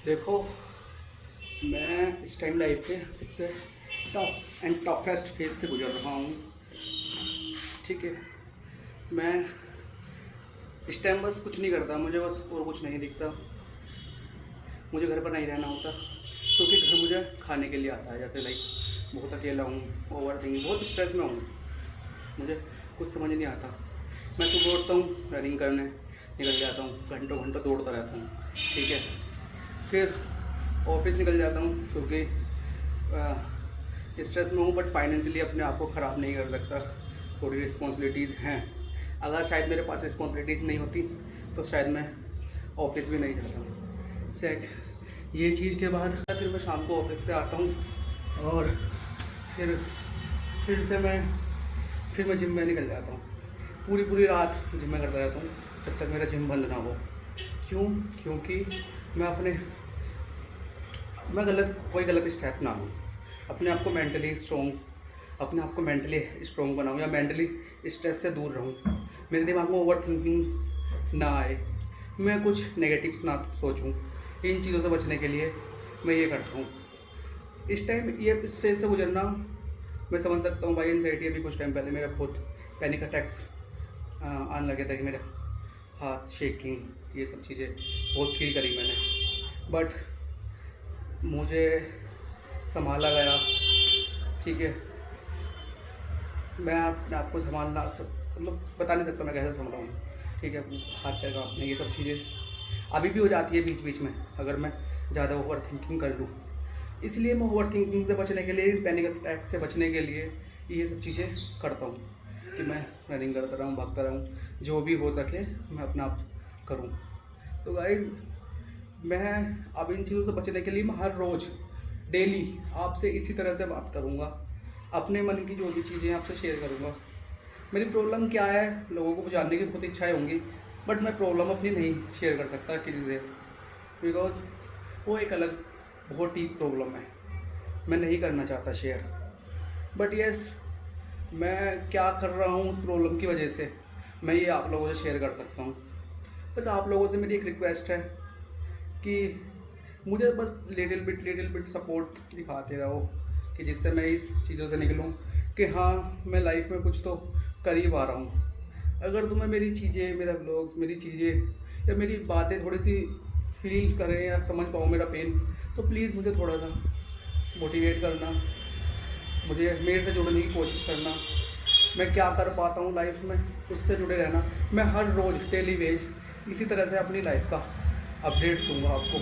देखो, मैं इस टाइम लाइफ के सबसे टफ एंड टफेस्ट फेज से गुजर रहा हूँ। ठीक है, मैं इस टाइम बस कुछ नहीं करता, मुझे बस और कुछ नहीं दिखता। मुझे घर पर नहीं रहना होता क्योंकि घर मुझे खाने के लिए आता है। जैसे लाइक बहुत अकेला हूँ, ओवर थिंकिंग, बहुत स्ट्रेस में हूँ, मुझे कुछ समझ नहीं आता। मैं सुबह उठता हूँ, रनिंग करने निकल जाता हूँ, घंटों घंटों दौड़ता रहता हूँ। ठीक है, फिर ऑफिस निकल जाता हूँ क्योंकि स्ट्रेस में हूँ, बट फाइनेंशियली अपने आप को ख़राब नहीं कर सकता। थोड़ी रिस्पॉन्सिबिलिटीज़ हैं, अगर शायद मेरे पास रिस्पॉन्सिबिलिटीज़ नहीं होती तो शायद मैं ऑफिस भी नहीं जाता। सेट ये चीज़ के बाद फिर मैं शाम को ऑफिस से आता हूँ और फिर से मैं जिम में निकल जाता हूँ। पूरी रात जिम में करता रहता हूँ जब तक मेरा जिम बंद ना हो। क्यों? क्योंकि मैं कोई गलत स्टेप ना लूँ। अपने आप को मेंटली स्ट्रॉन्ग बनाऊँ या मेंटली स्ट्रेस से दूर रहूँ। मेरे दिमाग में ओवर थिंकिंग ना आए, मैं कुछ नेगेटिव्स ना सोचूँ। इन चीज़ों से बचने के लिए मैं ये करता हूँ। इस टाइम इस फेज से गुजरना मैं समझ सकता हूँ भाई। एंजाइटी अभी कुछ टाइम पहले मेरा बहुत पैनिक अटैक्स आने लगे थे कि मेरे हाथ शेकिंग, ये सब चीज़ें बहुत फील करी मैंने, बट मुझे संभाला गया। ठीक है, मैं अपने आप को संभालना मतलब बता नहीं सकता मैं कैसे संभला हूँ। ठीक है, हाथ पैर कांपने, ये सब चीज़ें अभी भी हो जाती है बीच बीच में अगर मैं ज़्यादा ओवर थिंकिंग कर लूँ। इसलिए मैं ओवर थिंकिंग से बचने के लिए, पैनिक अटैक से बचने के लिए ये सब चीज़ें करता हूँ कि मैं रनिंग करता रहूँ, भागता रहूँ, जो भी हो सके मैं अपना आप करूँ। तो गाइज़, मैं अब इन चीज़ों से बचने के लिए मैं हर रोज़ डेली आपसे इसी तरह से बात करूँगा। अपने मन की जो भी चीज़ें आपसे शेयर करूँगा। मेरी प्रॉब्लम क्या है लोगों को जानने की बहुत इच्छाएं होंगी, बट मैं प्रॉब्लम अपनी नहीं शेयर कर सकता किसी से, बिकॉज वो एक अलग बहुत डीप प्रॉब्लम है, मैं नहीं करना चाहता शेयर। बट यस, मैं क्या कर रहा हूँ उस प्रॉब्लम की वजह से मैं ये आप लोगों से शेयर कर सकता हूँ। बस आप लोगों से मेरी एक रिक्वेस्ट है कि मुझे बस लिटिल बिट सपोर्ट दिखाते रहो कि जिससे मैं इस चीज़ों से निकलूँ कि हाँ, मैं लाइफ में कुछ तो कर ही पा रहा हूँ। अगर तुम्हें मेरी चीज़ें, मेरा ब्लॉग्स, मेरी चीज़ें या मेरी बातें थोड़ी सी फील करें या समझ पाओ मेरा पेन, तो प्लीज़ मुझे थोड़ा सा मोटिवेट करना, मुझे मेरे से जुड़ने की कोशिश करना। मैं क्या कर पाता हूँ लाइफ में उससे जुड़े रहना। मैं हर रोज़ डेली वेज इसी तरह से अपनी लाइफ का अपडेट दूँगा आपको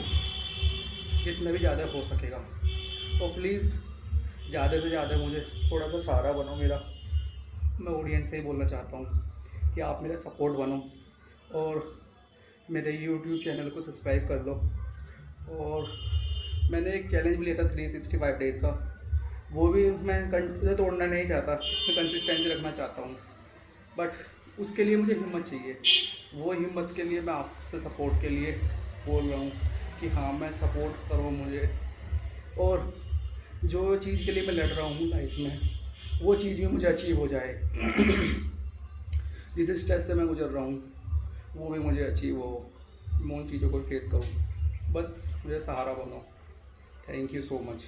जितना भी ज़्यादा हो सकेगा। तो प्लीज़ ज़्यादा से ज़्यादा मुझे थोड़ा सा सहारा बनो मेरा। मैं ऑडियंस से ही बोलना चाहता हूँ कि आप मेरा सपोर्ट बनो और मेरे यूट्यूब चैनल को सब्सक्राइब कर लो। और मैंने एक चैलेंज भी लिया था 365 डेज़ का, वो भी मैं तोड़ना नहीं चाहता, मैं कंसिस्टेंसी रखना चाहता हूँ। बट उसके लिए मुझे हिम्मत चाहिए। वो हिम्मत के लिए मैं आपसे सपोर्ट के लिए बोल रहा हूँ कि हाँ, मैं सपोर्ट करो मुझे। और जो चीज़ के लिए मैं लड़ रहा हूँ लाइफ में, वो चीज़ भी मुझे अचीव हो जाए। जिस स्ट्रेस से मैं गुजर रहा हूँ वो भी मुझे अचीव हो, मैं उन चीज़ों को फेस करूँ। बस मुझे सहारा बनो। Thank you so much.